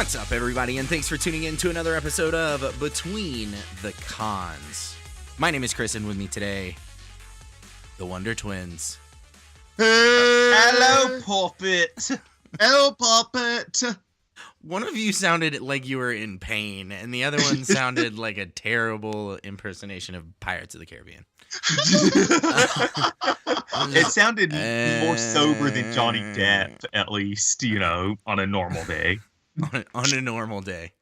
What's up, everybody, and thanks for tuning in to another episode of Between the Cons. My name is Chris, and with me today, the Wonder Twins. Hello, Puppet. Hello, Puppet. One of you sounded like you were in pain, and the other one sounded like a terrible impersonation of Pirates of the Caribbean. It sounded more sober than Johnny Depp, at least, on a normal day. On a normal day.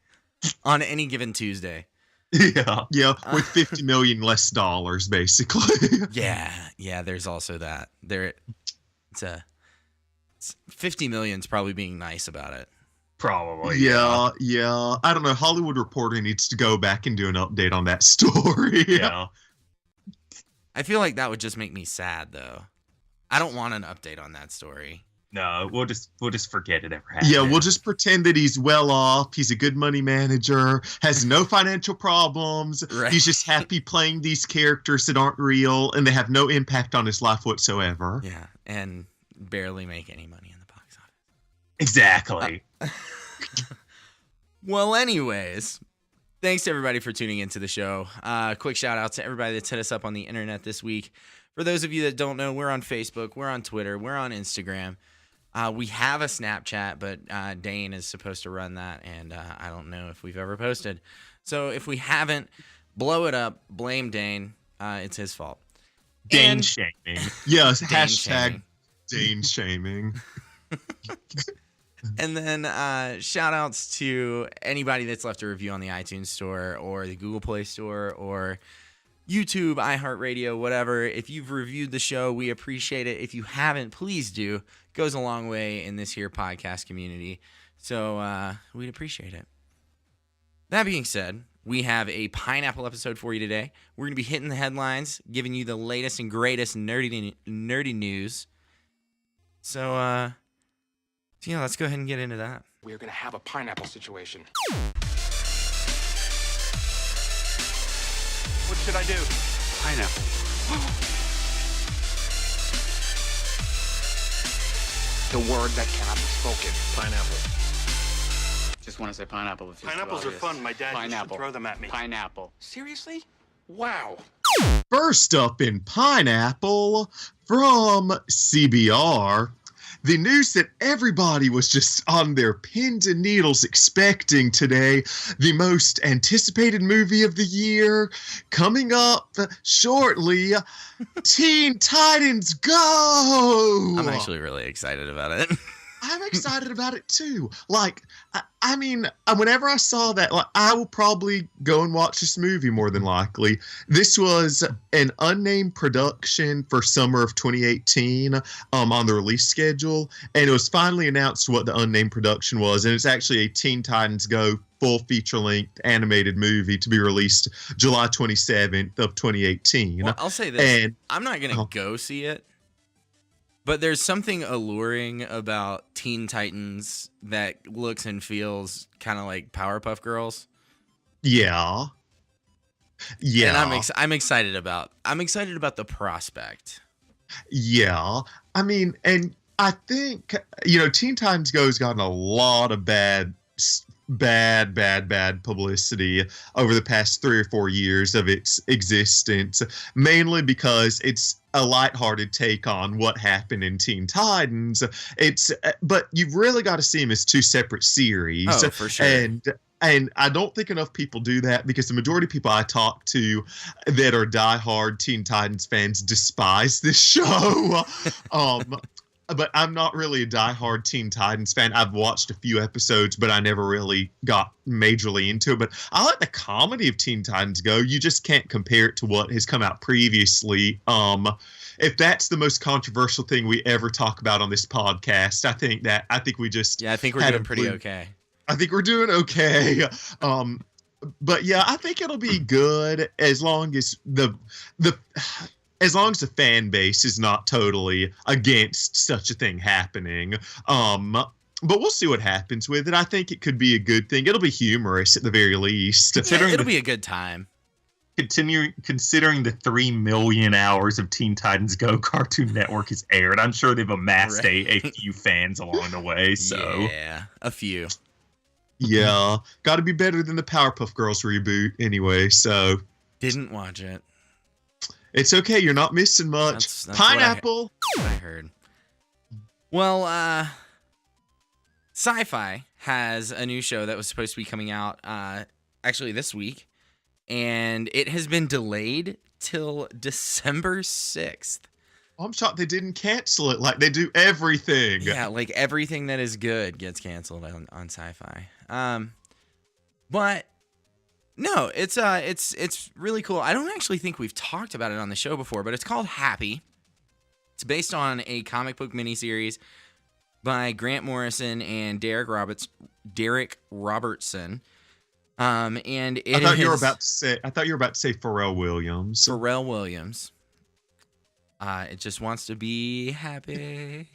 On any given Tuesday. Yeah, with 50 million less dollars, basically. Yeah, there's also that. It's 50 million's probably being nice about it. Probably. Yeah. I don't know. Hollywood Reporter needs to go back and do an update on that story. Yeah. I feel like that would just make me sad, though. I don't want an update on that story. No, we'll just forget it ever happened. Yeah, we'll just pretend that he's well off. He's a good money manager, has no financial problems. Right. He's just happy playing these characters that aren't real, and they have no impact on his life whatsoever. Yeah, and barely make any money in the box office. Exactly. Well, anyways, thanks to everybody for tuning into the show. Quick shout out to everybody that's hit us up on the internet this week. For those of you that don't know, we're on Facebook, we're on Twitter, we're on Instagram. We have a Snapchat, but Dane is supposed to run that, and I don't know if we've ever posted. So if we haven't, blow it up, blame Dane. It's his fault. Dane shaming. Yes, Dane hashtag Dane shaming. And then shout outs to anybody that's left a review on the iTunes store or the Google Play Store or YouTube, iHeartRadio, whatever. If you've reviewed the show, we appreciate it. If you haven't, please do. It goes a long way in this here podcast community. So we'd appreciate it. That being said, we have a pineapple episode for you today. We're going to be hitting the headlines, giving you the latest and greatest nerdy news. So, let's go ahead and get into that. We're going to have a pineapple situation. What should I do? Pineapple. The word that cannot be spoken. Pineapple. Just want to say pineapple. If Pineapples are fun. My dad used to throw them at me. Pineapple. Seriously? Wow. First up in Pineapple from CBR. The news that everybody was just on their pins and needles expecting today, the most anticipated movie of the year, coming up shortly, Teen Titans Go! I'm actually really excited about it. I'm excited about it too. I mean, whenever I saw that, I will probably go and watch this movie more than likely. This was an unnamed production for summer of 2018 on the release schedule, and it was finally announced what the unnamed production was, and it's actually a Teen Titans Go full feature-length animated movie to be released July 27th of 2018. Well, I'll say this. I'm not going to go see it. But there's something alluring about Teen Titans that looks and feels kind of like Powerpuff Girls. Yeah. And I'm excited about the prospect. Yeah. I mean, and I think, Teen Titans Go has gotten a lot of bad publicity over the past 3 or 4 years of its existence, mainly because it's a lighthearted take on what happened in Teen Titans. But you've really got to see them as two separate series. Oh, for sure. And I don't think enough people do that, because the majority of people I talk to that are diehard Teen Titans fans despise this show. But I'm not really a diehard Teen Titans fan. I've watched a few episodes, but I never really got majorly into it. But I like the comedy of Teen Titans Go. You just can't compare it to what has come out previously. If that's the most controversial thing we ever talk about on this podcast, I think we just I think we're doing pretty okay. I think we're doing okay. But yeah, I think it'll be good as long as as long as the fan base is not totally against such a thing happening. But we'll see what happens with it. I think it could be a good thing. It'll be humorous at the very least. It'll be a good time. Considering the 3 million hours of Teen Titans Go Cartoon Network has aired, I'm sure they've amassed a few fans along the way. So yeah, a few. Yeah, got to be better than the Powerpuff Girls reboot anyway. So Didn't watch it. it's okay. You're not missing much. That's Pineapple. what I heard. Well, Syfy has a new show that was supposed to be coming out actually this week, and it has been delayed till December 6th. I'm shocked they didn't cancel it like they do everything. Yeah, like everything that is good gets canceled on Syfy. But no, it's really cool. I don't actually think we've talked about it on the show before, but it's called Happy. It's based on a comic book miniseries by Grant Morrison and Derek Robertson. And it I thought you were about to say Pharrell Williams. Pharrell Williams. It just wants to be happy.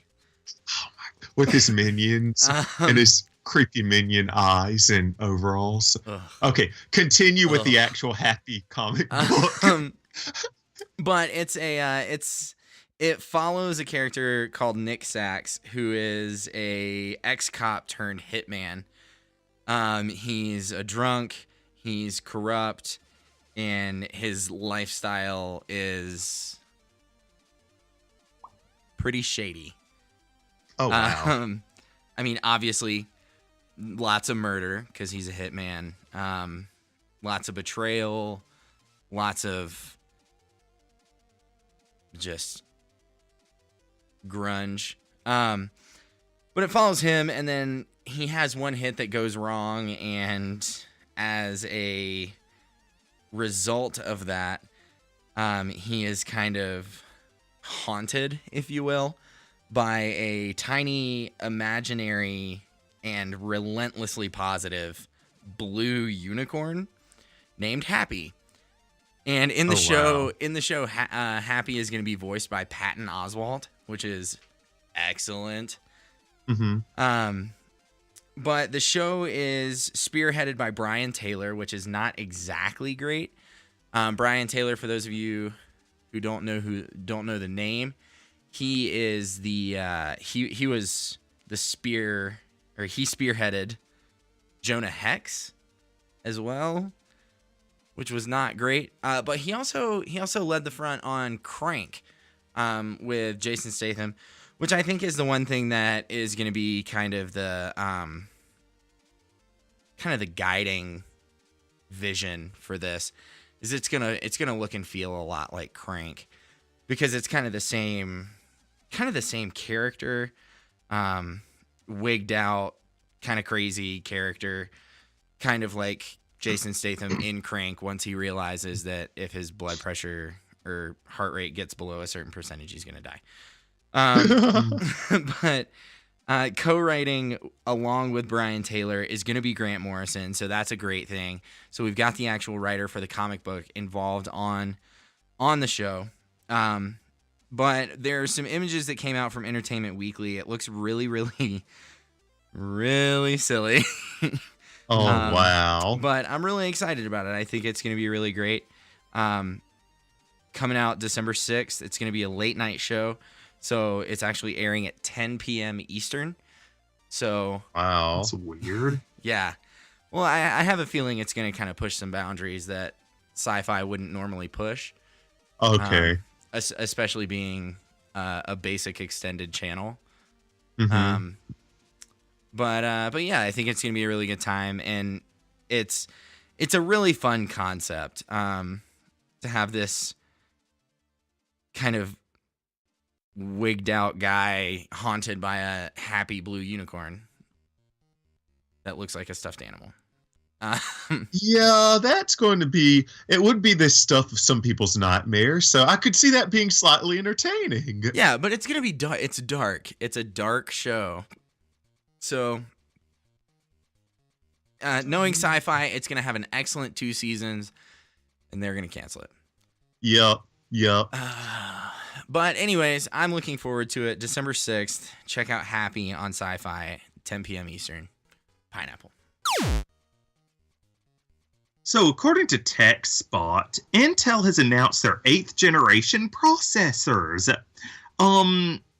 Oh my! With his minions and his creepy minion eyes and overalls. Ugh. Okay, continue with the actual Happy comic book. But it follows a character called Nick Sachs, who is a ex-cop turned hitman. He's a drunk, he's corrupt, and his lifestyle is pretty shady. Oh wow! I mean, obviously, lots of murder because he's a hitman. Lots of betrayal. Lots of just grunge. But it follows him, and then he has one hit that goes wrong, and as a result of that, he is kind of haunted, if you will, by a tiny, imaginary, and relentlessly positive blue unicorn named Happy. And in the show, Happy is going to be voiced by Patton Oswalt, which is excellent. Mm-hmm. But the show is spearheaded by Brian Taylor, which is not exactly great. Brian Taylor, for those of you who don't know the name, he is he was the he spearheaded Jonah Hex as well, which was not great. But he also led the front on Crank with Jason Statham, which I think is the one thing that is going to be kind of the guiding vision for this. Is it's gonna look and feel a lot like Crank, because it's kind of the same character, wigged out, kind of crazy character, kind of like Jason Statham in Crank. Once he realizes that if his blood pressure or heart rate gets below a certain percentage, he's gonna die. But co-writing along with Brian Taylor is going to be Grant Morrison, so that's a great thing. So we've got the actual writer for the comic book involved on the show. But there are some images that came out from Entertainment Weekly. It looks really, really, really silly. Oh, wow. But I'm really excited about it. I think it's going to be really great. Coming out December 6th, it's going to be a late night show. So it's actually airing at 10 p.m. Eastern. So wow, that's weird. Yeah. Well, I have a feeling it's going to kind of push some boundaries that Syfy wouldn't normally push. Okay. Especially being a basic extended channel. Mm-hmm. But yeah, I think it's going to be a really good time, and it's a really fun concept to have this kind of wigged out guy haunted by a happy blue unicorn that looks like a stuffed animal. Yeah, that's going to be, it would be the stuff of some people's nightmares, so I could see that being slightly entertaining. Yeah, but it's going to be dark. It's dark. It's a dark show. So, knowing Syfy, it's going to have an excellent 2 seasons, and they're going to cancel it. Yep. But anyways, I'm looking forward to it. December 6th. Check out Happy on Syfy, 10 p.m. Eastern. Pineapple. So, according to TechSpot, Intel has announced their 8th generation processors.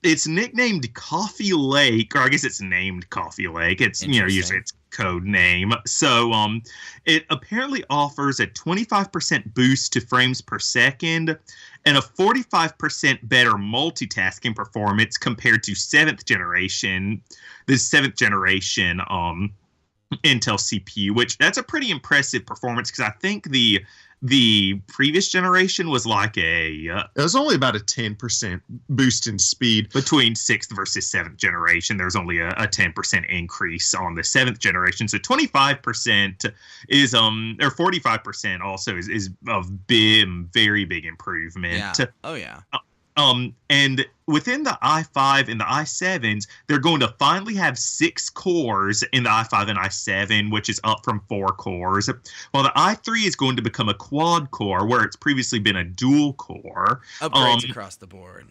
It's nicknamed Coffee Lake, or I guess it's named Coffee Lake. It's, usually it's code name. So it apparently offers a 25% boost to frames per second and a 45% better multitasking performance compared to the seventh generation Intel CPU, which that's a pretty impressive performance because I think the previous generation was like it was only about a 10% boost in speed. Between 6th versus 7th generation, there's only a 10% increase on the 7th generation. So 25% is, or 45% also is a very big improvement. Yeah. Oh, yeah. And within the i5 and the i7s, they're going to finally have 6 cores in the i5 and i7, which is up from 4 cores. While the i3 is going to become a quad core, where it's previously been a dual core. Upgrades across the board.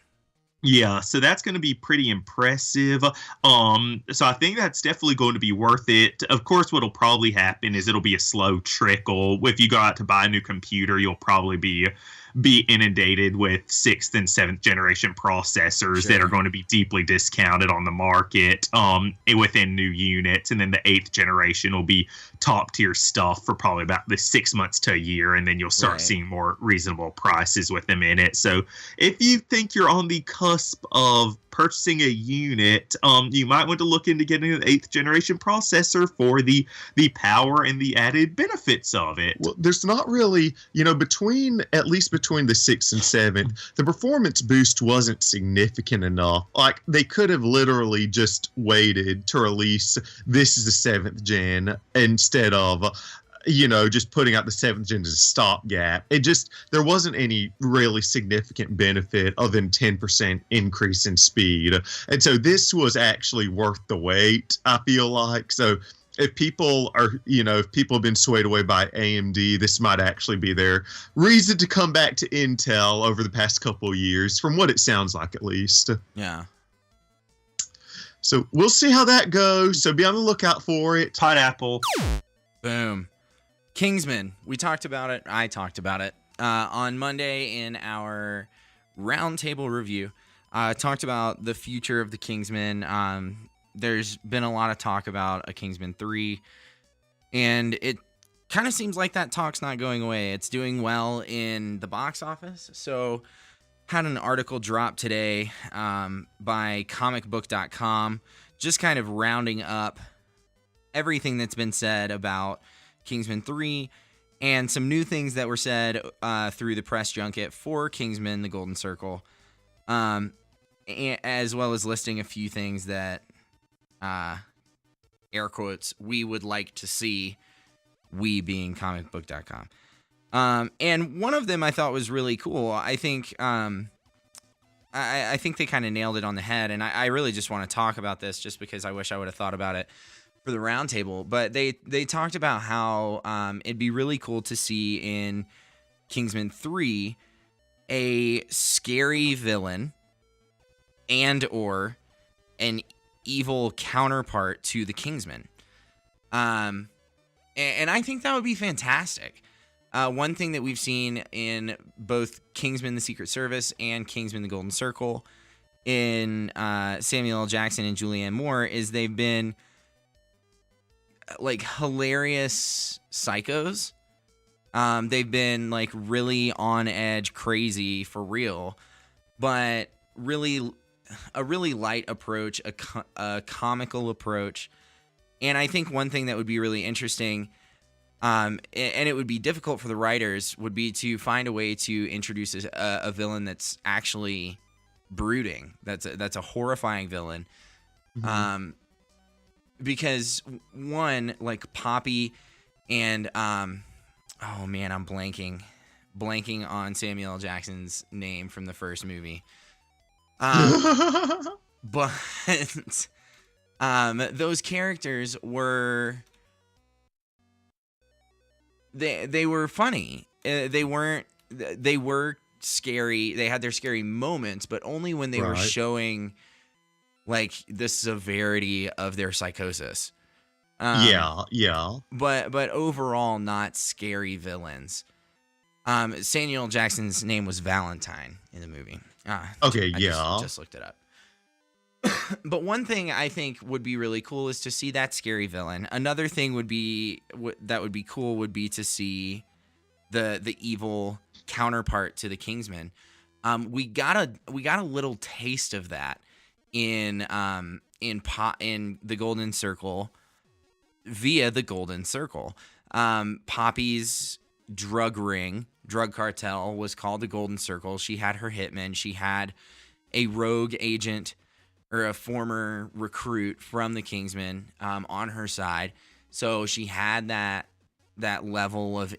Yeah, so that's going to be pretty impressive. So I think that's definitely going to be worth it. Of course, what'll probably happen is it'll be a slow trickle. If you go out to buy a new computer, you'll probably be inundated with 6th and 7th generation processors that are going to be deeply discounted on the market within new units. And then the 8th generation will be top tier stuff for probably about the 6 months to a year. And then you'll start seeing more reasonable prices with them in it. So if you think you're on the cusp of purchasing a unit, you might want to look into getting an 8th generation processor for the power and the added benefits of it. Well, there's not really, between the 6th and 7th, the performance boost wasn't significant enough. Like, they could have literally just waited to release this is the 7th gen instead of just putting out the 7th gen as a stopgap. There wasn't any really significant benefit other than 10% increase in speed. And so this was actually worth the wait, I feel like. So if people have been swayed away by AMD, this might actually be their reason to come back to Intel over the past couple of years, from what it sounds like, at least. Yeah. So we'll see how that goes. So be on the lookout for it. Pineapple. Boom. Kingsman. We talked about it. I talked about it on Monday in our roundtable review. Talked about the future of the Kingsman. There's been a lot of talk about a Kingsman 3, and it kind of seems like that talk's not going away. It's doing well in the box office. So had an article drop today by comicbook.com, just kind of rounding up everything that's been said about Kingsman 3 and some new things that were said through the press junket for Kingsman: The Golden Circle, as well as listing a few things that, air quotes, we would like to see, we being comicbook.com. And one of them I thought was really cool. I think I think they kind of nailed it on the head, and I really just want to talk about this just because I wish I would have thought about it for the roundtable. But they talked about how it'd be really cool to see in Kingsman 3 a scary villain and or an evil counterpart to the Kingsman. And I think that would be fantastic. One thing that we've seen in both Kingsman: The Secret Service and Kingsman: The Golden Circle in Samuel L. Jackson and Julianne Moore is they've been like hilarious psychos. They've been like really on edge, crazy for real, but a really light approach, a comical approach. And I think one thing that would be really interesting, and it would be difficult for the writers, would be to find a way to introduce a villain that's actually brooding. That's a horrifying villain. Mm-hmm. Because one, like Poppy and oh man, I'm blanking on Samuel L. Jackson's name from the first movie. But those characters were they were funny. They were scary. They had their scary moments, but only when they were showing like the severity of their psychosis. Yeah. But overall, not scary villains. Samuel L. Jackson's name was Valentine in the movie. I just looked it up. But one thing I think would be really cool is to see that scary villain. Another thing would be that would be cool would be to see the evil counterpart to the Kingsman. We got a little taste of that in the Golden Circle via the Golden Circle. Poppy's drug cartel was called the Golden Circle. She had her hitmen. She had a rogue agent or a former recruit from the Kingsman on her side. So she had that level of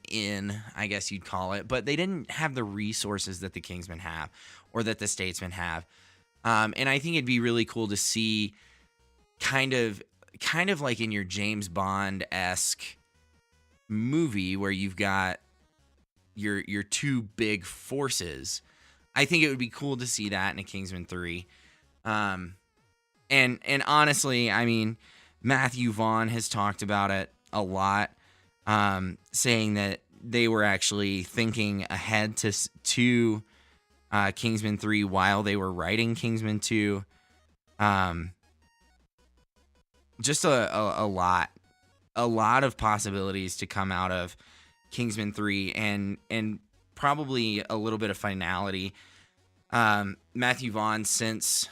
I guess you'd call it, but they didn't have the resources that the Kingsmen have or that the Statesmen have. And I think it'd be really cool to see kind of like in your James Bond-esque movie where you've got your two big forces. I think it would be cool to see that in a Kingsman 3. And honestly, I mean, Matthew Vaughn has talked about it a lot, saying that they were actually thinking ahead to Kingsman 3 while they were writing Kingsman 2. Just a lot of possibilities to come out of Kingsman 3 and probably a little bit of finality. Matthew Vaughn, since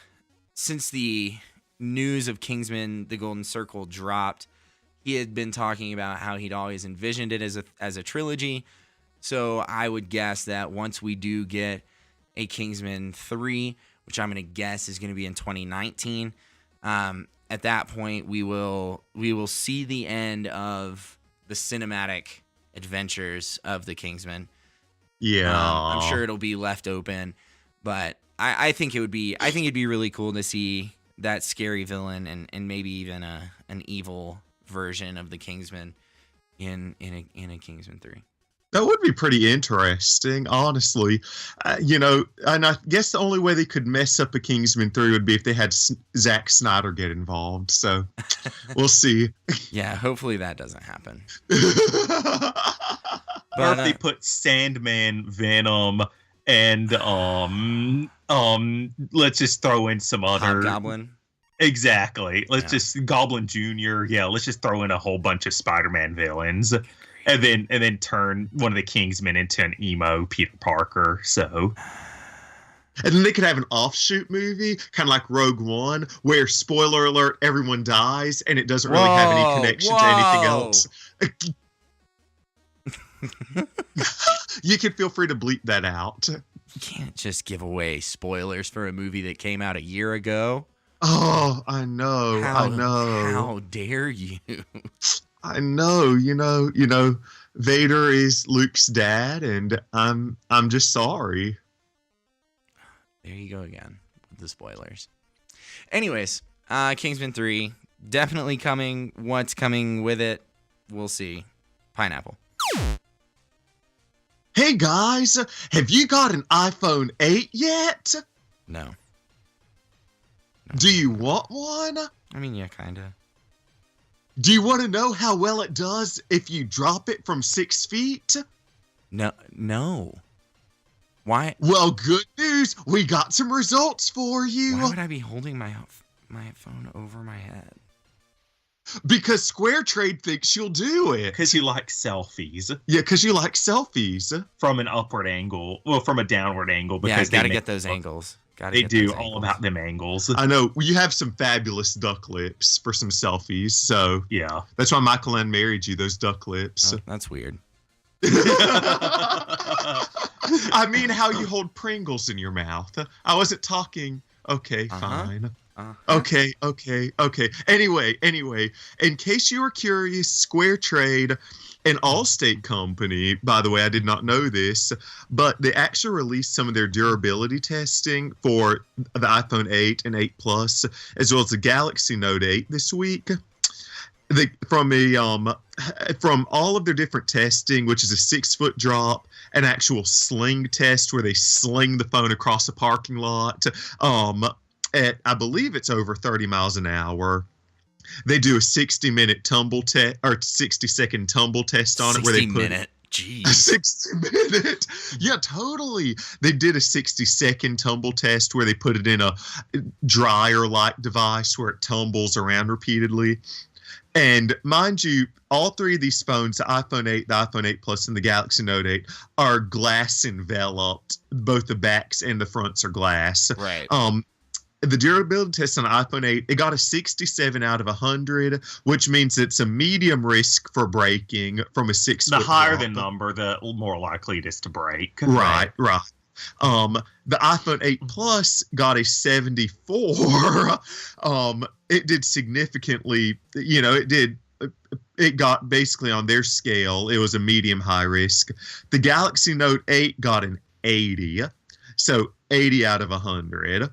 the news of Kingsman: The Golden Circle dropped, he had been talking about how he'd always envisioned it as a trilogy. So I would guess that once we do get a Kingsman 3, which I'm going to guess is going to be in 2019, at that point we will see the end of the cinematic adventures of the Kingsman. Yeah, I'm sure it'll be left open, but I think it'd be really cool to see that scary villain and maybe even an evil version of the Kingsman in a Kingsman 3. That would be pretty interesting, honestly. And I guess the only way they could mess up a Kingsman 3 would be if they had Zack Snyder get involved. So we'll see. Yeah, hopefully that doesn't happen. Or if they put Sandman, Venom, and let's just throw in some other Goblin. Exactly. Let's just Goblin Jr. Yeah, let's just throw in a whole bunch of Spider-Man villains. And then turn one of the Kingsmen into an emo Peter Parker. So, and then they could have an offshoot movie, kind of like Rogue One, where spoiler alert, everyone dies, and it doesn't really have any connection to anything else. You can feel free to bleep that out. You can't just give away spoilers for a movie that came out a year ago. Oh, I know. How dare you? I know, Vader is Luke's dad, and I'm just sorry. There you go again with the spoilers. Anyways, Kingsman 3 definitely coming. What's coming with it? We'll see. Pineapple. Hey guys, have you got an iPhone 8 yet? No. Do you want one? I mean, yeah, kinda. Do you want to know how well it does if you drop it from 6 feet? No. Why? Well, good news. We got some results for you. Why would I be holding my phone over my head? Because Square Trade thinks you'll do it. Because you like selfies. Yeah, because you like selfies. From an upward angle. Well, from a downward angle. Because got to get those angles. They do all about them angles. I know. You have some fabulous duck lips for some selfies. So yeah, that's why Michael Ann married you, those duck lips. Oh, that's weird. I mean, how you hold Pringles in your mouth. I wasn't talking. Okay, fine. Okay. Anyway, in case you were curious, Square Trade, an Allstate company, by the way, I did not know this, but they actually released some of their durability testing for the iPhone 8 and 8 Plus, as well as the Galaxy Note 8 this week. From all of their different testing, which is a 6-foot drop, an actual sling test where they sling the phone across a parking lot, at I believe it's over 30 miles an hour. They do a 60-minute tumble test or 60-second tumble test on it where they put Jeez. A 60-minute. Yeah, totally. They did a 60-second tumble test where they put it in a dryer-like device where it tumbles around repeatedly. And mind you, all three of these phones, the iPhone 8, the iPhone 8 Plus, and the Galaxy Note 8, are glass enveloped. Both the backs and the fronts are glass. Right. The durability test on the iPhone 8, it got a 67 out of 100, which means it's a medium risk for breaking from a 6 The foot higher drop. the number, the more likely it is to break. Right. The iPhone 8 Plus got a 74. It did significantly, it got basically on their scale, it was a medium high risk. The Galaxy Note 8 got an 80. So 80 out of 100.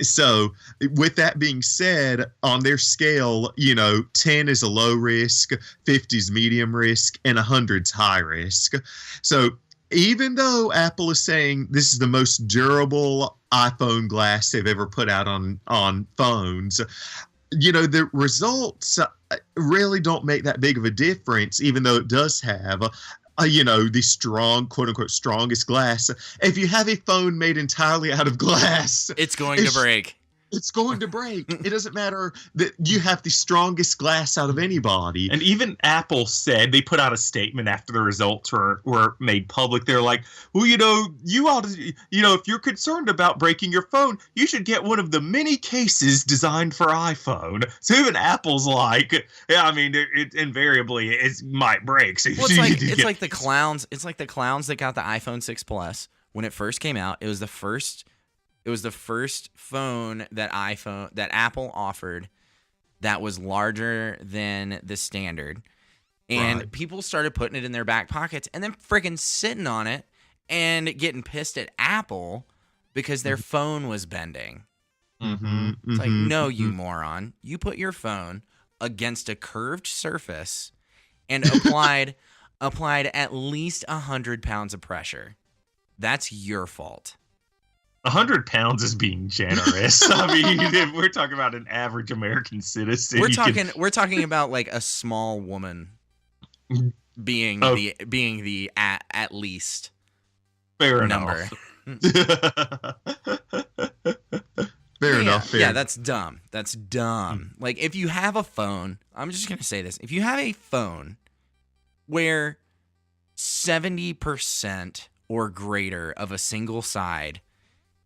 So with that being said, on their scale, 10 is a low risk, 50 is medium risk, and 100 is high risk. So even though Apple is saying this is the most durable iPhone glass they've ever put out on phones, the results really don't make that big of a difference, even though it does have the strong, quote unquote, strongest glass. If you have a phone made entirely out of glass, It's going to break. It's going to break. It doesn't matter that you have the strongest glass out of anybody. And even Apple said, they put out a statement after the results were made public. They're like, well, you ought to, if you're concerned about breaking your phone, you should get one of the many cases designed for iPhone. So even Apple's like, yeah, I mean, it invariably it might break. So Well, it's like the clowns. It's like the clowns that got the iPhone 6 Plus when it first came out. It was the first phone that Apple offered that was larger than the standard. And Right. people started putting it in their back pockets and then freaking sitting on it and getting pissed at Apple because their phone was bending. It's like, no, you moron. You put your phone against a curved surface and applied at least 100 pounds of pressure. That's your fault. 100 pounds is being generous. I mean, if we're talking about an average American citizen, We're talking about like a small woman being the at least fair number. Fair enough. Yeah, that's dumb. That's dumb. Like, if you have a phone, I'm just gonna say this: if you have a phone where 70% or greater of a single side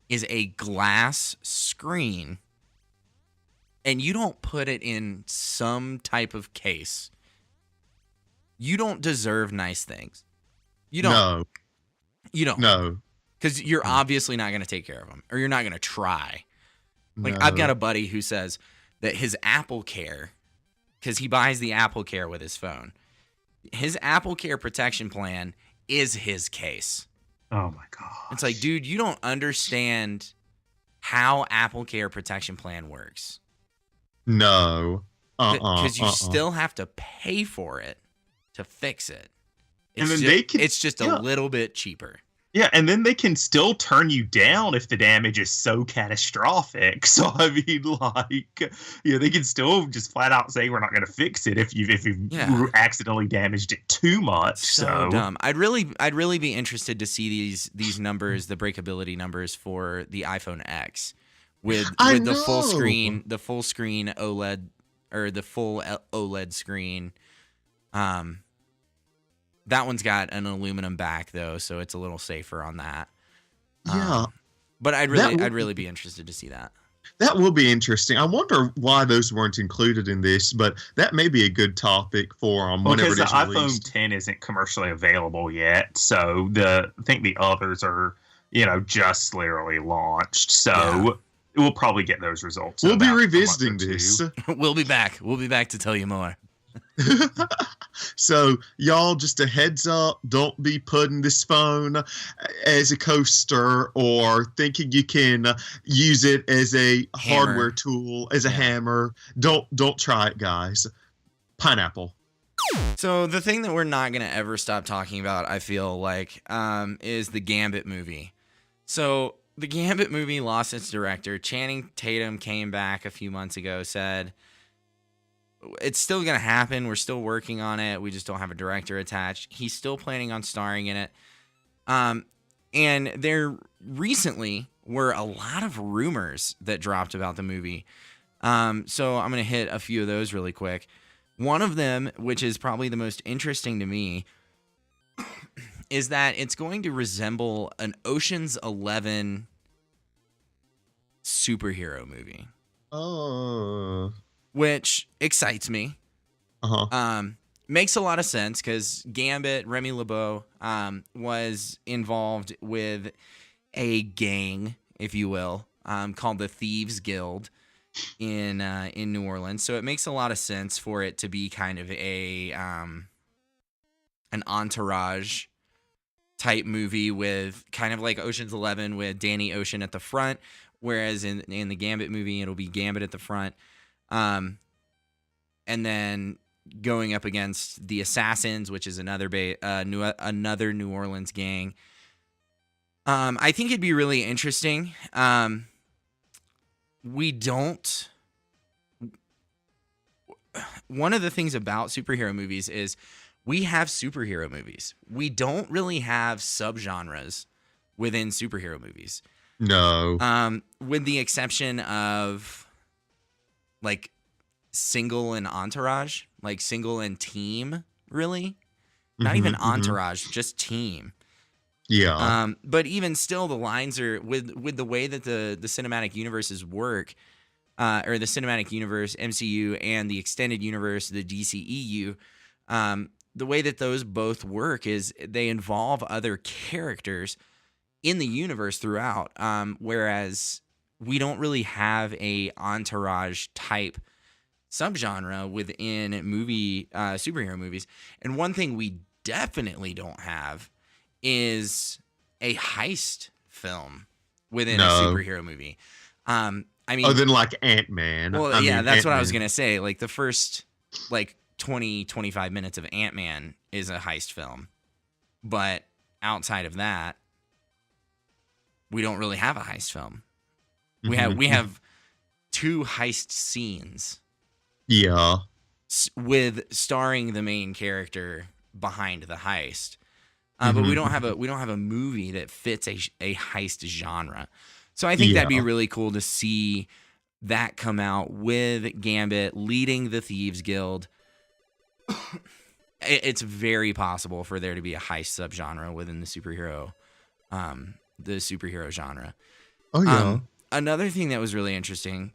is a glass screen, and you don't put it in some type of case, you don't deserve nice things. You don't. No. You don't. No. Because you're obviously not going to take care of them, or you're not going to try. Like, No. I've got a buddy who says that his Apple Care, because he buys the Apple Care with his phone, his Apple Care protection plan is his case. Oh my god! It's like, dude, you don't understand how Apple Care protection plan works. No. Because you still have to pay for it to fix it. And then It's just a little bit cheaper. Yeah, and then they can still turn you down if the damage is so catastrophic. So I mean, like, they can still just flat out say we're not going to fix it if you've accidentally damaged it too much. So dumb. I'd really be interested to see these numbers, the breakability numbers for the iPhone X, with the full screen OLED, or the full OLED screen. That one's got an aluminum back though, so it's a little safer on that. Yeah. But I'd really be interested to see that. That will be interesting. I wonder why those weren't included in this, but that may be a good topic for whenever because it is the released. iPhone 10 isn't commercially available yet, so I think the others are just literally launched. So we'll probably get those results. We'll be about a month or revisiting two. this. We'll be back. We'll be back to tell you more. So, y'all, just a heads up, don't be putting this phone as a coaster or thinking you can use it as a hardware tool, as a hammer. Don't try it, guys. Pineapple. So the thing that we're not going to ever stop talking about, I feel like, is the Gambit movie. So the Gambit movie lost its director. Channing Tatum came back a few months ago, said it's still going to happen. We're still working on it. We just don't have a director attached. He's still planning on starring in it. And there recently were a lot of rumors that dropped about the movie. So I'm going to hit a few of those really quick. One of them, which is probably the most interesting to me, is that it's going to resemble an Ocean's 11 superhero movie. Oh. Which excites me. Makes a lot of sense because Gambit, Remy LeBeau, was involved with a gang, if you will, called the Thieves Guild in New Orleans. So it makes a lot of sense for it to be kind of an entourage type movie with kind of like Ocean's 11 with Danny Ocean at the front, whereas in the Gambit movie it'll be Gambit at the front. And then going up against the Assassins, which is another New Orleans gang. I think it'd be really interesting. One of the things about superhero movies is we have superhero movies. We don't really have subgenres within superhero movies. No. With the exception of like single and entourage, like single and team, really. Not even entourage, just team. Yeah. But even still, the lines are with the way that the cinematic universes work, or the cinematic universe, MCU, and the extended universe, the DCEU. The way that those both work is they involve other characters in the universe throughout, whereas we don't really have a entourage type subgenre within superhero movies. And one thing we definitely don't have is a heist film within a superhero movie. I mean, other than like Ant-Man. Well, that's Ant-Man. What I was gonna say. Like the first 20-25 minutes of Ant-Man is a heist film, but outside of that, we don't really have a heist film. We have two heist scenes. Yeah. With starring the main character behind the heist. But we don't have a movie that fits a heist genre. So I think that'd be really cool to see that come out with Gambit leading the Thieves Guild. It's very possible for there to be a heist subgenre within the superhero genre. Oh yeah. Another thing that was really interesting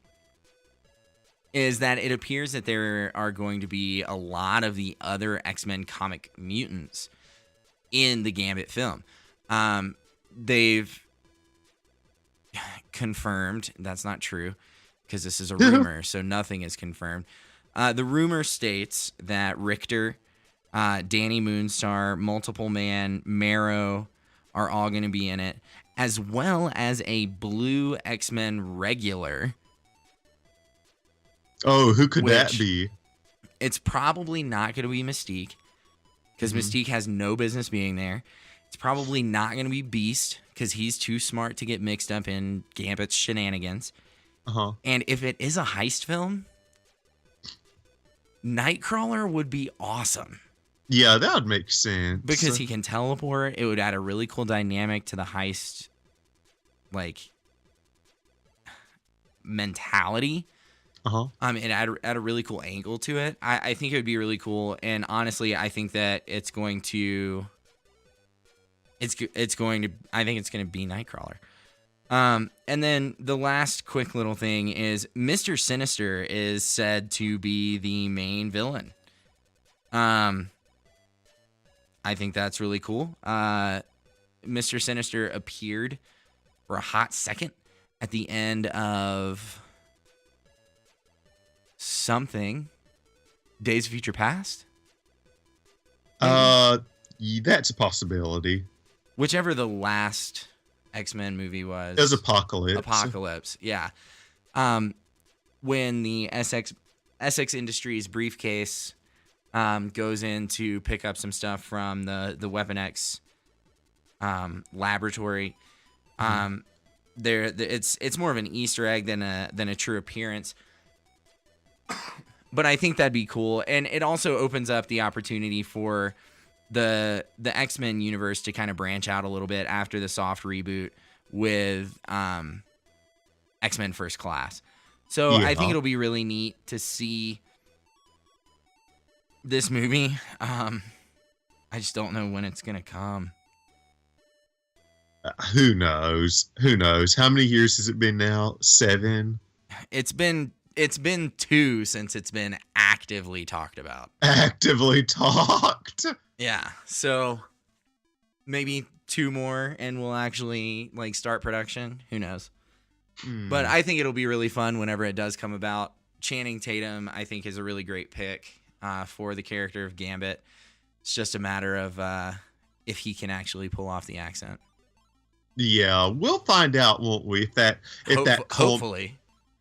is that it appears that there are going to be a lot of the other X-Men comic mutants in the Gambit film. They've confirmed that's not true because this is a rumor, so nothing is confirmed. The rumor states that Richter, Danny Moonstar, Multiple Man, Marrow are all going to be in it, as well as a blue X-Men regular. Oh, who could that be? It's probably not going to be Mystique, because Mystique has no business being there. It's probably not going to be Beast, because he's too smart to get mixed up in Gambit's shenanigans. And if it is a heist film, Nightcrawler would be awesome. Yeah, that would make sense. Because he can teleport. It would add a really cool dynamic to the heist, mentality. It add a really cool angle to it. I think it would be really cool, and honestly, I think that it's going to be Nightcrawler. And then the last quick little thing is Mr. Sinister is said to be the main villain. I think that's really cool. Mr. Sinister appeared for a hot second at the end of something. Days of Future Past? That's a possibility. Whichever the last X-Men movie was. It was Apocalypse. Apocalypse, yeah. When the Essex Industries briefcase goes in to pick up some stuff from the Weapon X laboratory, it's more of an Easter egg than a true appearance. But I think that'd be cool, and it also opens up the opportunity for the X-Men universe to kind of branch out a little bit after the soft reboot with X-Men First Class. So I think it'll be really neat to see this movie. I just don't know when it's gonna come. Who knows? Who knows? How many years has it been now? 7? It's been 2 since it's been actively talked about. Actively talked. Yeah. So maybe 2 more and we'll actually like start production. Who knows? But I think it'll be really fun whenever it does come about. Channing Tatum, I think, is a really great pick for the character of Gambit. It's just a matter of if he can actually pull off the accent. Yeah, we'll find out, won't we? Hopefully.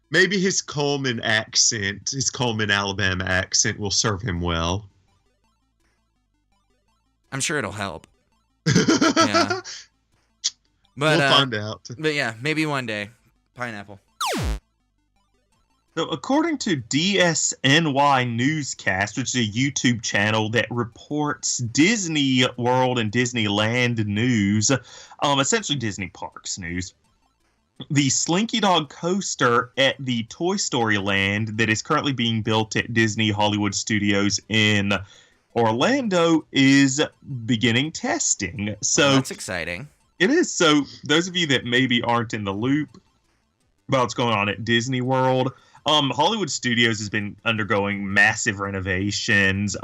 Maybe his Coleman accent, his Coleman, Alabama accent will serve him well. I'm sure it'll help. Yeah. But we'll find out. But yeah, maybe one day. Pineapple. So, according to DSNY Newscast, which is a YouTube channel that reports Disney World and Disneyland news, essentially Disney Parks news, the Slinky Dog Coaster at the Toy Story Land that is currently being built at Disney Hollywood Studios in Orlando is beginning testing. So that's exciting. It is. So those of you that maybe aren't in the loop about what's going on at Disney World, Hollywood Studios has been undergoing massive renovations.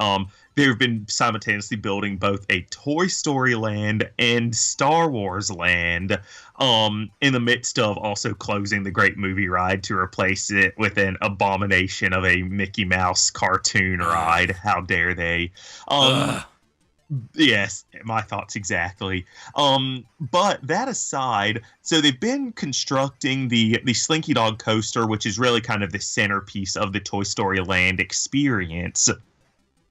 They've been simultaneously building both a Toy Story land and Star Wars land, in the midst of also closing the Great Movie Ride to replace it with an abomination of a Mickey Mouse cartoon ride. How dare they? Yes, my thoughts exactly. But that aside, so they've been constructing the Slinky Dog Coaster, which is really kind of the centerpiece of the Toy Story Land experience.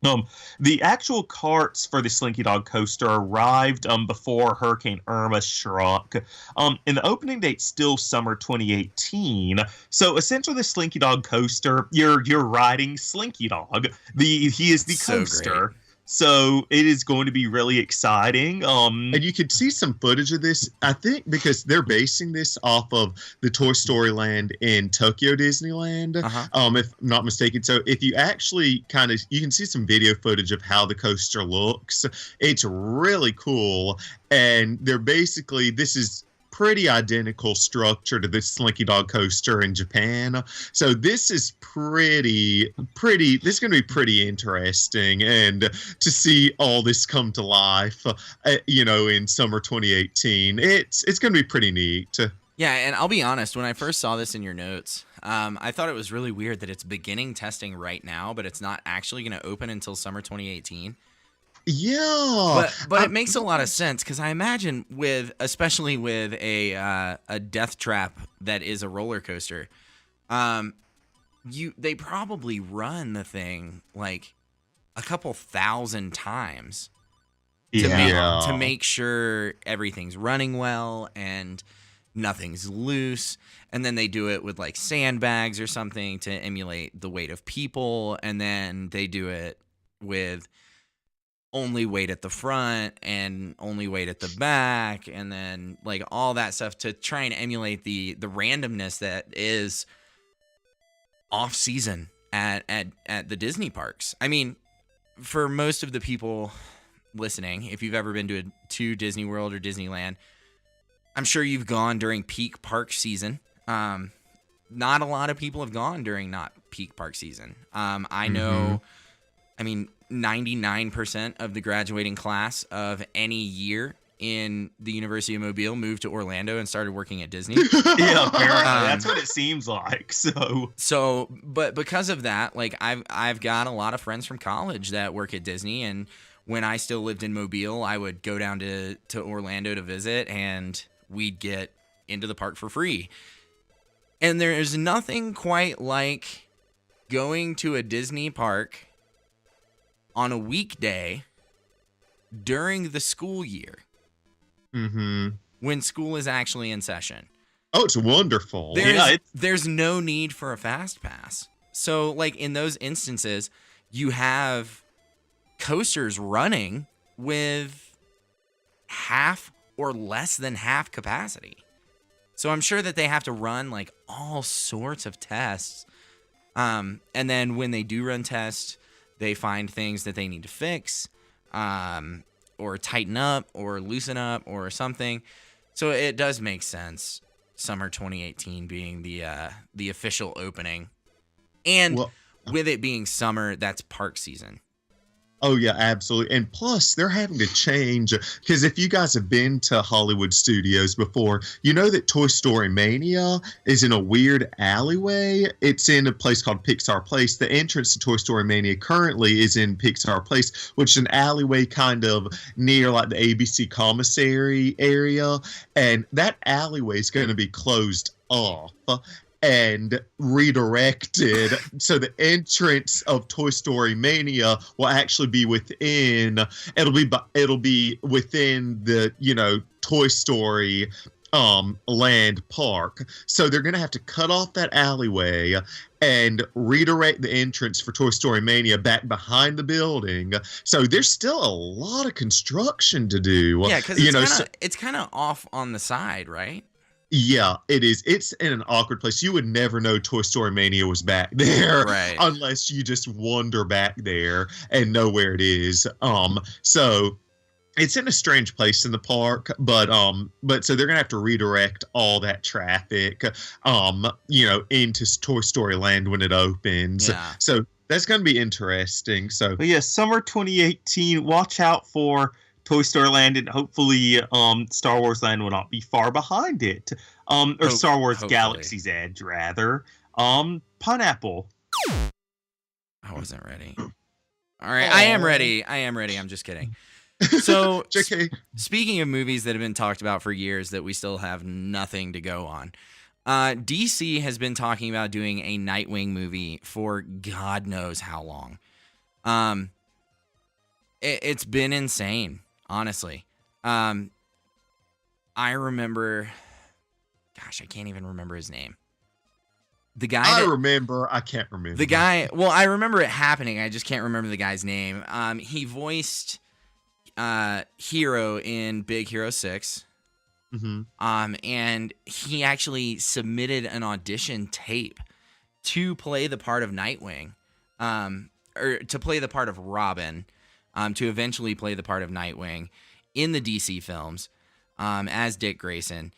The actual carts for the Slinky Dog Coaster arrived before Hurricane Irma struck. And the opening date's still summer 2018. So essentially, the Slinky Dog Coaster, you're riding Slinky Dog. He is the coaster. Great. So it is going to be really exciting. And you could see some footage of this, I think, because they're basing this off of the Toy Story Land in Tokyo Disneyland, if I'm not mistaken. So if you actually you can see some video footage of how the coaster looks. It's really cool. And they're basically, this is pretty identical structure to the Slinky Dog Coaster in Japan. So this is this is going to be pretty interesting, and to see all this come to life, in summer 2018, it's going to be pretty neat. Yeah, and I'll be honest, when I first saw this in your notes, I thought it was really weird that it's beginning testing right now, but it's not actually going to open until summer 2018. Yeah, but it makes a lot of sense, because I imagine especially with a Deathtrap that is a roller coaster, they probably run the thing like a couple thousand times to make sure everything's running well and nothing's loose, and then they do it with like sandbags or something to emulate the weight of people, and then they do it with only weight at the front and only weight at the back, and then like all that stuff to try and emulate the randomness that is off season at the Disney parks. I mean, for most of the people listening, if you've ever been to Disney World or Disneyland, I'm sure you've gone during peak park season. Not a lot of people have gone during not peak park season. I know, 99% of the graduating class of any year in the University of Mobile moved to Orlando and started working at Disney. Yeah, apparently that's what it seems like. So, but because of that, like I've got a lot of friends from college that work at Disney, and when I still lived in Mobile, I would go down to Orlando to visit, and we'd get into the park for free. And there is nothing quite like going to a Disney park on a weekday during the school year, when school is actually in session. Oh, it's wonderful. There's no need for a fast pass. So, like, in those instances, you have coasters running with half or less than half capacity. So I'm sure that they have to run, like, all sorts of tests. And then when they do run tests, they find things that they need to fix, or tighten up, or loosen up, or something. So it does make sense, summer 2018 being the official opening. And with it being summer, that's park season. Oh, yeah, absolutely. And plus, they're having to change, because if you guys have been to Hollywood Studios before, you know that Toy Story Mania is in a weird alleyway. It's in a place called Pixar Place. The entrance to Toy Story Mania currently is in Pixar Place, which is an alleyway kind of near like the ABC commissary area. And that alleyway is going to be closed off and redirected, so the entrance of Toy Story Mania will actually be within. It'll be within the Toy Story land park. So they're gonna have to cut off that alleyway and redirect the entrance for Toy Story Mania back behind the building. So there's still a lot of construction to do. Yeah, because it's kind of off on the side, right? Yeah, it is. It's in an awkward place. You would never know Toy Story Mania was back there, right, unless you just wander back there and know where it is. So it's in a strange place in the park, but so they're gonna have to redirect all that traffic, into Toy Story Land when it opens. Yeah. So that's gonna be interesting. So, but yeah, summer 2018. Watch out for Toy Story Land, and hopefully Star Wars Land will not be far behind it. Or Star Wars hopefully. Galaxy's Edge, rather. Pineapple. I wasn't ready. All right, I am ready. I'm just kidding. So, JK. Speaking of movies that have been talked about for years that we still have nothing to go on, DC has been talking about doing a Nightwing movie for God knows how long. It's been insane. Honestly, I remember, gosh, I can't even remember his name. The guy I can't remember. The guy, well, I remember it happening. I just can't remember the guy's name. He voiced Hero in Big Hero 6. Mm-hmm. And he actually submitted an audition tape to play the part of Nightwing, or to play the part of Robin. To eventually play the part of Nightwing in the DC films as Dick Grayson.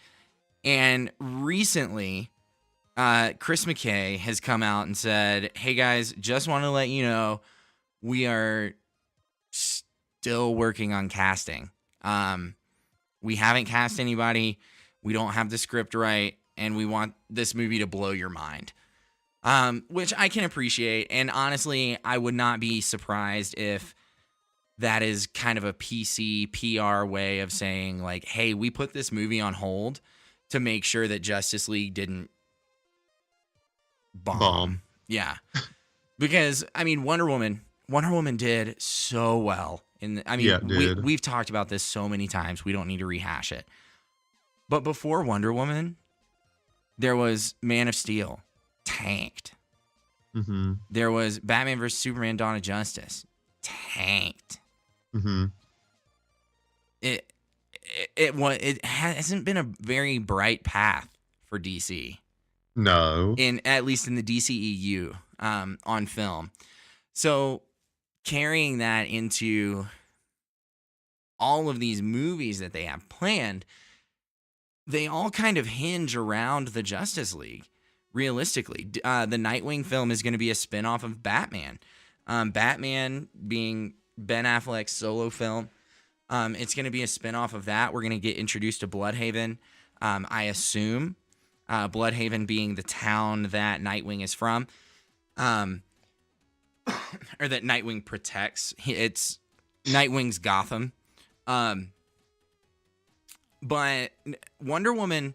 And recently, Chris McKay has come out and said, hey guys, just want to let you know we are still working on casting. We haven't cast anybody. We don't have the script right. And we want this movie to blow your mind. Which I can appreciate. And honestly, I would not be surprised if that is kind of a PC PR way of saying, like, hey, we put this movie on hold to make sure that Justice League didn't bomb. Yeah. Because, I mean, Wonder Woman did so well. We've talked about this so many times. We don't need to rehash it. But before Wonder Woman, there was Man of Steel, tanked. Mm-hmm. There was Batman vs. Superman, Dawn of Justice, tanked. Mm-hmm. It hasn't been a very bright path for DC. No. At least in the DCEU on film. So carrying that into all of these movies that they have planned, they all kind of hinge around the Justice League. Realistically, the Nightwing film is going to be a spinoff of Batman. Batman being Ben Affleck's solo film. It's going to be a spinoff of that. We're going to get introduced to Bloodhaven. I assume Bloodhaven being the town that Nightwing is from, or that Nightwing protects. It's Nightwing's Gotham. But Wonder Woman,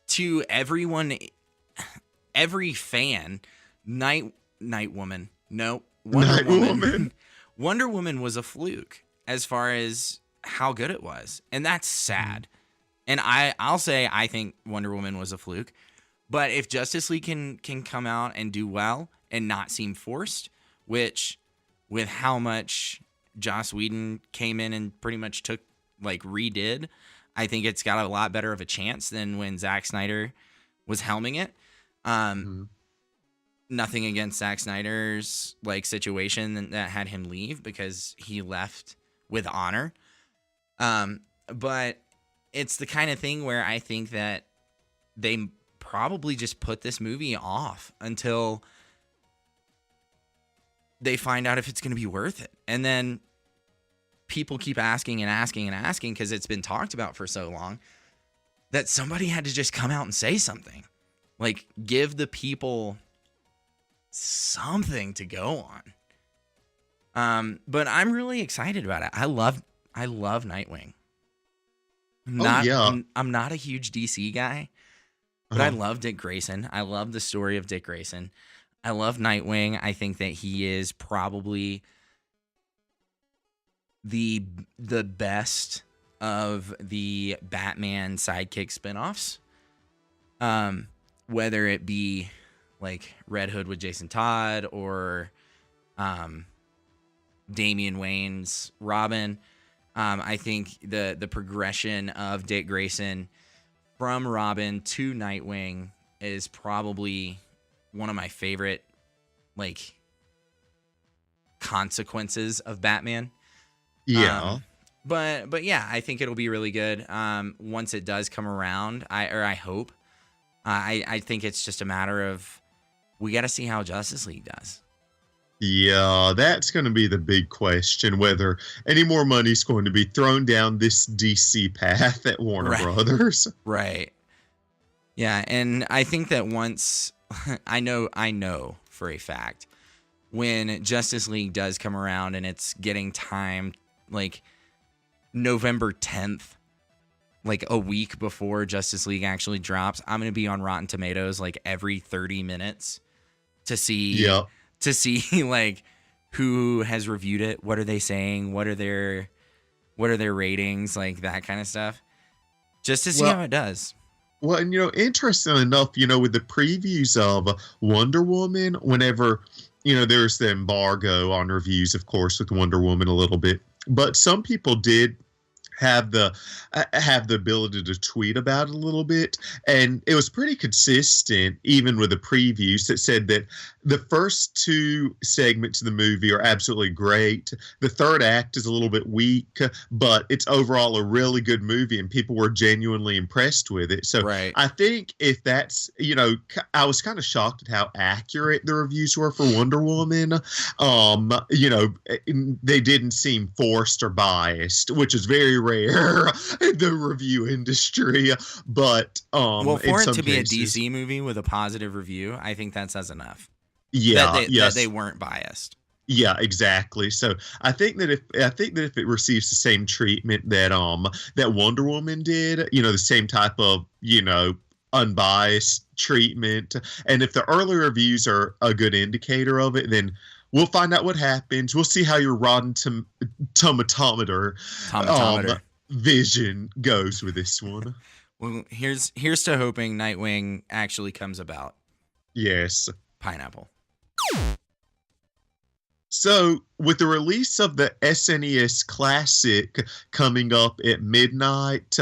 to everyone, every fan, Nightwoman. No, Wonder Woman. Wonder Woman was a fluke as far as how good it was. And that's sad. And I'll say I think Wonder Woman was a fluke. But if Justice League can come out and do well, and not seem forced, which with how much Joss Whedon came in and pretty much redid, I think it's got a lot better of a chance than when Zack Snyder was helming it. Nothing against Zack Snyder's situation that had him leave, because he left with honor. But it's the kind of thing where I think that they probably just put this movie off until they find out if it's going to be worth it. And then people keep asking and asking and asking, because it's been talked about for so long, that somebody had to just come out and say something. Give the people something to go on. But I'm really excited about it. I love Nightwing. I'm not a huge DC guy, but I love Dick Grayson. I love the story of Dick Grayson. I love Nightwing. I think that he is probably the best of the Batman sidekick spinoffs. Whether it be Red Hood with Jason Todd or Damian Wayne's Robin. I think the progression of Dick Grayson from Robin to Nightwing is probably one of my favorite consequences of Batman. Yeah. But yeah, I think it'll be really good. Once it does come around, I hope. I think it's just a matter of, we got to see how Justice League does. Yeah, that's going to be the big question, whether any more money's going to be thrown down this DC path at Warner Brothers. Right. Yeah, and I think that once, I know for a fact, when Justice League does come around and it's getting time, November 10th, a week before Justice League actually drops, I'm going to be on Rotten Tomatoes every 30 minutes to see who has reviewed it, what are they saying, what are their ratings, that kind of stuff, just to see how it does. Well, and interestingly enough, with the previews of Wonder Woman, whenever there's the embargo on reviews, of course, with Wonder Woman a little bit, but some people did have the ability to tweet about it a little bit, and it was pretty consistent even with the previews that said that the first two segments of the movie are absolutely great. The third act is a little bit weak, but it's overall a really good movie, and people were genuinely impressed with it. So I think if that's, I was kind of shocked at how accurate the reviews were for Wonder Woman. They didn't seem forced or biased, which is very rare in the review industry. But for it to be a cases, DC movie with a positive review, I think that says enough. Yeah, that they weren't biased. Yeah, exactly. So I think that if it receives the same treatment that that Wonder Woman did, the same type of unbiased treatment, and if the early reviews are a good indicator of it, then we'll find out what happens. We'll see how your Rotten Tomatometer vision goes with this one. Well, here's to hoping Nightwing actually comes about. Yes. Pineapple. So, with the release of the SNES Classic coming up at midnight,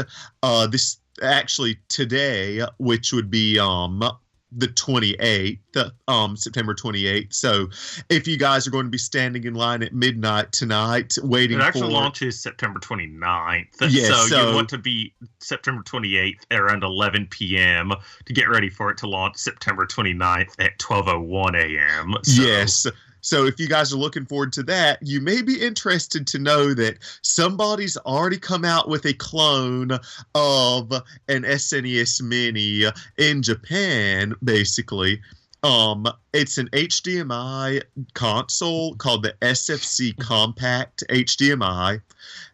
this actually today, which would be the 28th, September 28th. So, if you guys are going to be standing in line at midnight tonight, waiting for... It actually launches September 29th. Yes, so you want to be September 28th around 11 p.m. to get ready for it to launch September 29th at 12:01 a.m. So. Yes. So if you guys are looking forward to that, you may be interested to know that somebody's already come out with a clone of an SNES Mini in Japan, basically. It's an HDMI console called the SFC Compact HDMI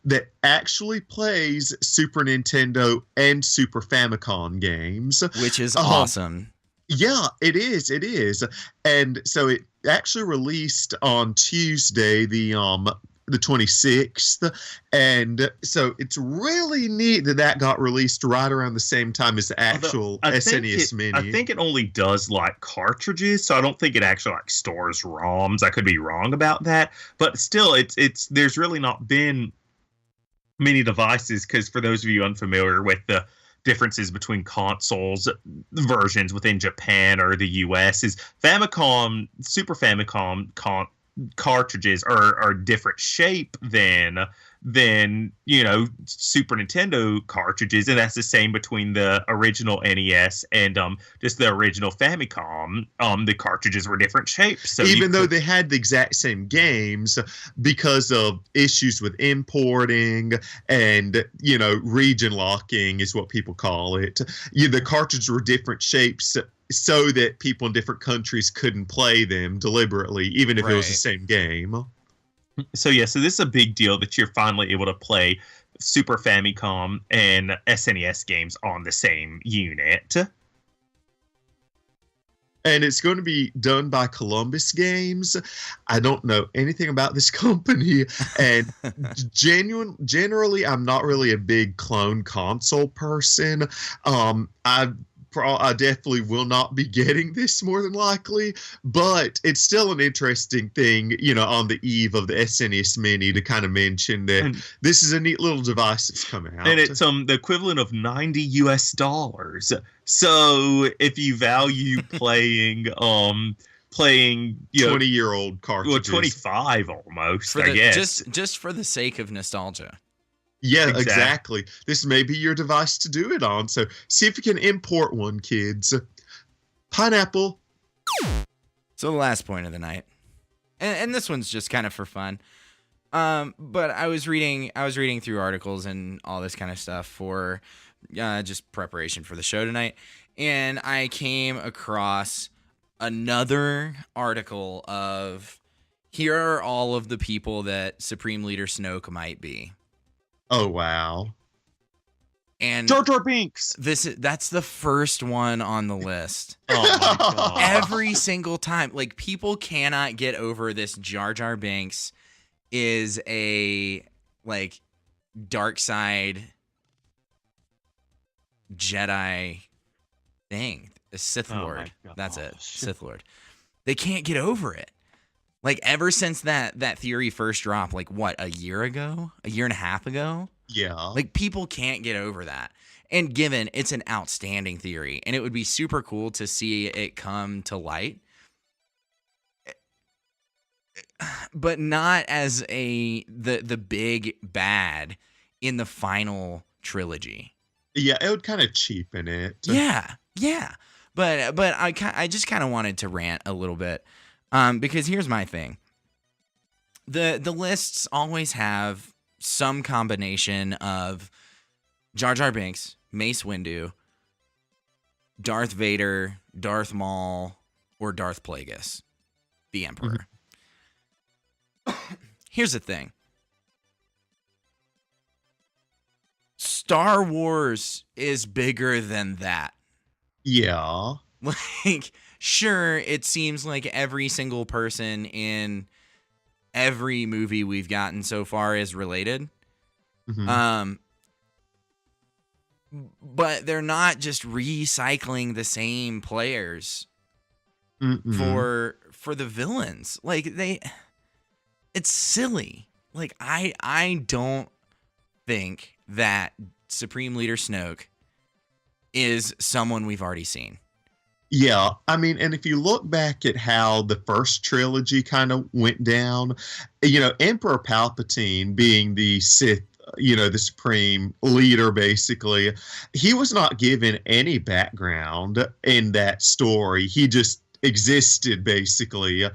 that actually plays Super Nintendo and Super Famicom games. Which is awesome. Yeah, it is. It is. And so it actually released on Tuesday, the the 26th. And so it's really neat that got released right around the same time as the actual SNES Mini. I think it only does like cartridges, so I don't think it actually like stores ROMs. I could be wrong about that, but still, it's there's really not been many devices, because for those of you unfamiliar with the differences between consoles versions within Japan or the US, is Famicom, Super Famicom cartridges are different shape than Super Nintendo cartridges, and that's the same between the original NES and just the original Famicom. The cartridges were different shapes, so even though they had the exact same games, because of issues with importing and region locking is what people call it. The cartridges were different shapes, so that people in different countries couldn't play them deliberately, even if it was the same game. So this is a big deal that you're finally able to play Super Famicom and SNES games on the same unit. And it's going to be done by Columbus Games. I don't know anything about this company. And generally, I'm not really a big clone console person. I definitely will not be getting this more than likely, but it's still an interesting thing, on the eve of the SNES Mini to kind of mention that this is a neat little device that's coming out. And it's the equivalent of $90. So if you value playing 20-year-old cartridges. Well, 25 almost, I guess. Just for the sake of nostalgia. Yeah, exactly. This may be your device to do it on. So see if you can import one, kids. Pineapple. So the last point of the night, and this one's just kind of for fun. But I was reading through articles and all this kind of stuff for just preparation for the show tonight, and I came across another article of here are all of the people that Supreme Leader Snoke might be. Oh, wow. And Jar Binks. That's the first one on the list. Oh my god. Every single time. Like, people cannot get over this. Jar Binks is a dark side Jedi thing. A Sith Lord. That's it. Sith Lord. They can't get over it. Ever since that theory first dropped, a year ago? A year and a half ago? Yeah. People can't get over that. And given it's an outstanding theory, and it would be super cool to see it come to light, but not as the big bad in the final trilogy. Yeah, it would kind of cheapen it. Yeah. But I just kind of wanted to rant a little bit. Because here's my thing. The lists always have some combination of Jar Binks, Mace Windu, Darth Vader, Darth Maul, or Darth Plagueis, the Emperor. Mm-hmm. Here's the thing. Star Wars is bigger than that. Yeah. Sure, it seems like every single person in every movie we've gotten so far is related. Mm-hmm. But they're not just recycling the same players for the villains. It's silly. I don't think that Supreme Leader Snoke is someone we've already seen. Yeah, I mean, and if you look back at how the first trilogy kind of went down, Emperor Palpatine being the Sith, the supreme leader, basically, he was not given any background in that story. He just existed, basically.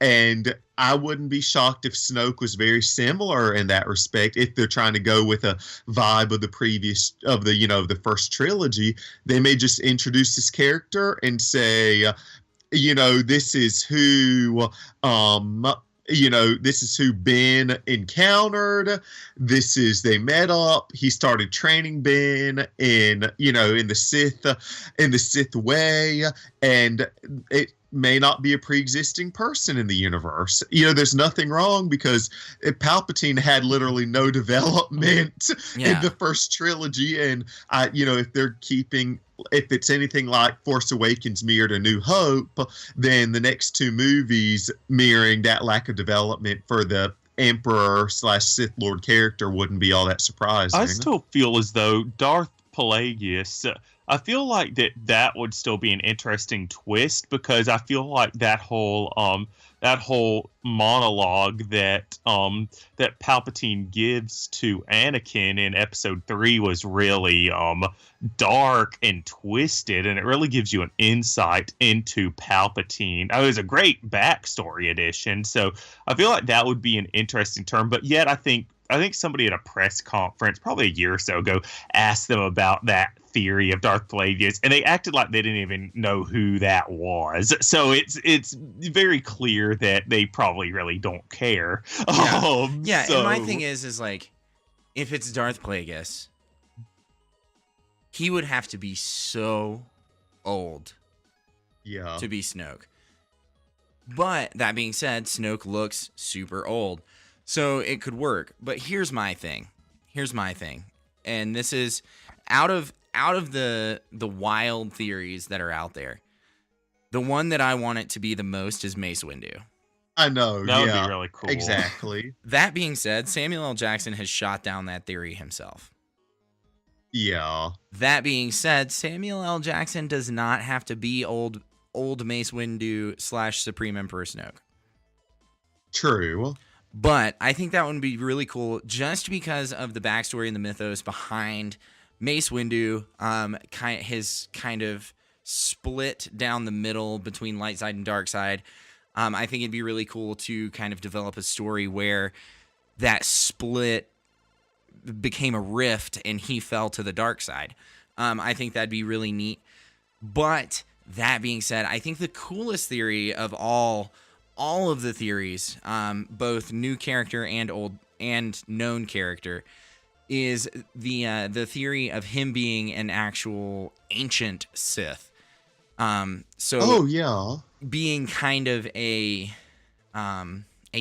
And I wouldn't be shocked if Snoke was very similar in that respect. If they're trying to go with a vibe of the first trilogy, they may just introduce this character and say, this is who this is who Ben encountered. They met up. He started training Ben in the Sith way, and it may not be a pre-existing person in the universe. There's nothing wrong because Palpatine had literally no development in the first trilogy, and if it's anything like Force Awakens mirrored A New Hope, then the next two movies mirroring that lack of development for the Emperor / Sith Lord character wouldn't be all that surprising. I still feel as though Darth Plagueis, I feel like that would still be an interesting twist, because I feel like that whole monologue that Palpatine gives to Anakin in Episode 3 was really dark and twisted, and it really gives you an insight into Palpatine. It was a great backstory addition, so I feel like that would be an interesting term. But yet, I think somebody at a press conference probably a year or so ago asked them about that theory of Darth Plagueis, and they acted like they didn't even know who that was. So it's very clear that they probably really don't care. Yeah. And my thing is like, if it's Darth Plagueis, he would have to be so old, to be Snoke. But that being said, Snoke looks super old, so it could work. But here's my thing, and this is out of the wild theories that are out there, the one that I want it to be the most is Mace Windu. I know. That would be really cool. Exactly. That being said, Samuel L. Jackson has shot down that theory himself. Yeah. That being said, Samuel L. Jackson does not have to be old Mace Windu / Supreme Emperor Snoke. True. But I think that would be really cool just because of the backstory and the mythos behind Mace Windu, his kind of split down the middle between light side and dark side. I think it'd be really cool to kind of develop a story where that split became a rift and he fell to the dark side. I think that'd be really neat. But that being said, I think the coolest theory of all of the theories, both new character and old and known character, is the theory of him being an actual ancient Sith. Being kind of a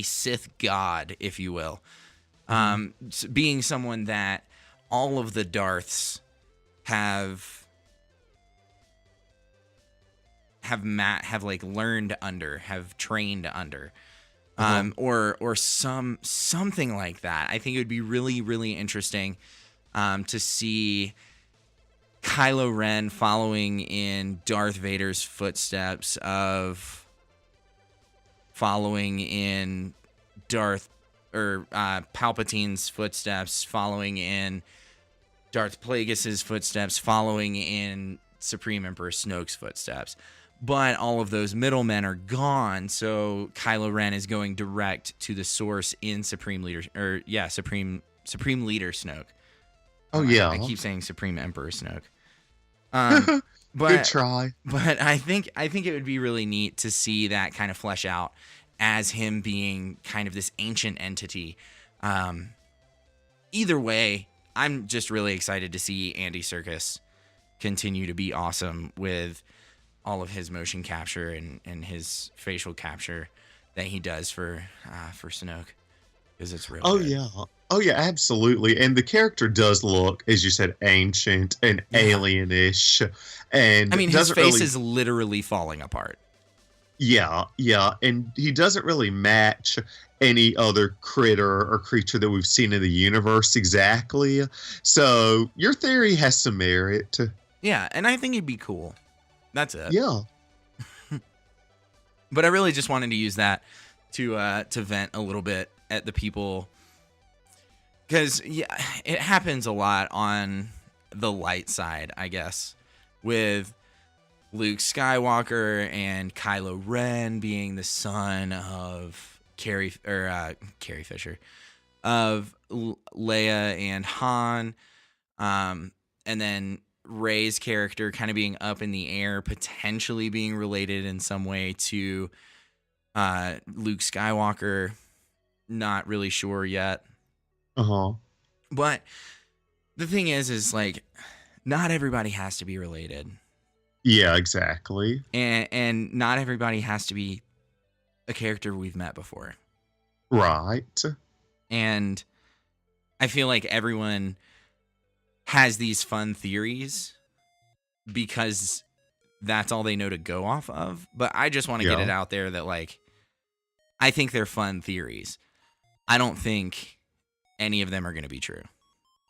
Sith god, if you will. Being someone that all of the Darths have like learned under, have trained under. Or something like that. I think it would be really, really interesting to see Kylo Ren following in Darth Vader's footsteps, following in Palpatine's footsteps, following in Darth Plagueis' footsteps, following in Supreme Emperor Snoke's footsteps. But all of those middlemen are gone, so Kylo Ren is going direct to the source in Supreme Leader Snoke. I keep saying Supreme Emperor Snoke. Good try. But I think it would be really neat to see that kind of flesh out as him being kind of this ancient entity. Either way, I'm just really excited to see Andy Serkis continue to be awesome with all of his motion capture and his facial capture that he does for Snoke, because it's real. Oh yeah, absolutely. And the character does look, as you said, ancient and alienish. And I mean, his face is literally falling apart. Yeah, and he doesn't really match any other critter or creature that we've seen in the universe exactly. So your theory has some merit. Yeah, and I think it'd be cool. That's it. Yeah. But I really just wanted to use that to vent a little bit at the people, because it happens a lot on the light side, I guess, with Luke Skywalker and Kylo Ren being the son of Carrie Fisher, of Leia and Han, and then Rey's character kind of being up in the air, potentially being related in some way to Luke Skywalker, not really sure yet. But the thing is like, not everybody has to be related. Yeah, exactly. And not everybody has to be a character we've met before. Right. And I feel like everyone has these fun theories because that's all they know to go off of. But I just want to get it out there that, like, I think they're fun theories. I don't think any of them are going to be true.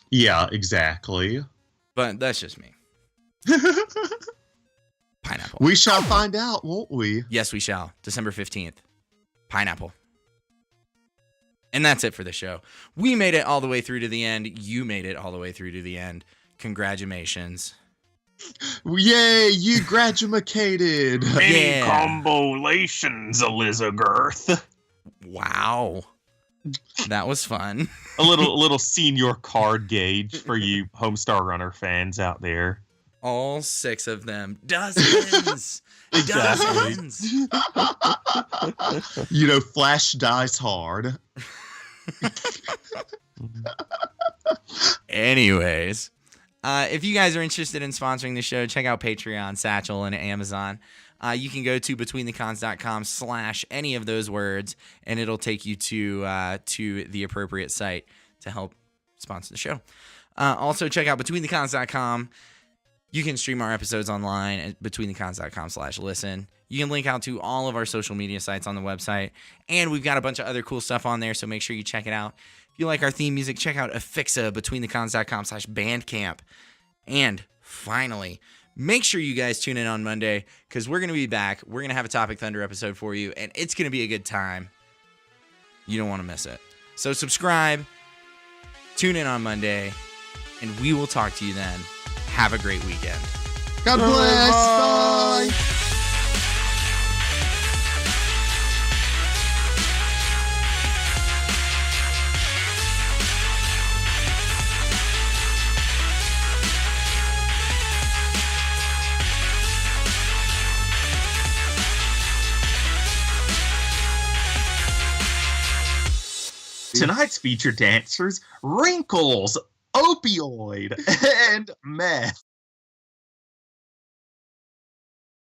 Yeah, exactly. But that's just me. Pineapple. We shall find out, won't we? Yes, we shall. December 15th. Pineapple. And that's it for the show. We made it all the way through to the end. You made it all the way through to the end. Congratulations. Yay, you graduated. Many combolations, Elizabeth. Wow. That was fun. a little senior card gauge for you Homestar Runner fans out there. All 6 of them. Dozens. Exactly. Dozens. You know, Flash dies hard. Anyways, if you guys are interested in sponsoring the show, check out Patreon, Satchel, and Amazon. You can go to betweenthecons.com/any of those words, and it'll take you to the appropriate site to help sponsor the show. Also, check out betweenthecons.com. You can stream our episodes online at betweenthecons.com/listen. You can link out to all of our social media sites on the website, and we've got a bunch of other cool stuff on there, so make sure you check it out. If you like our theme music, check out Affixa, betweenthecons.com/bandcamp. And finally, make sure you guys tune in on Monday, because we're going to be back. We're going to have a Topic Thunder episode for you, and it's going to be a good time. You don't want to miss it. So subscribe, tune in on Monday, and we will talk to you then. Have a great weekend. God bless. Bye. Tonight's featured dancers, Wrinkles, Opioid, and Meth.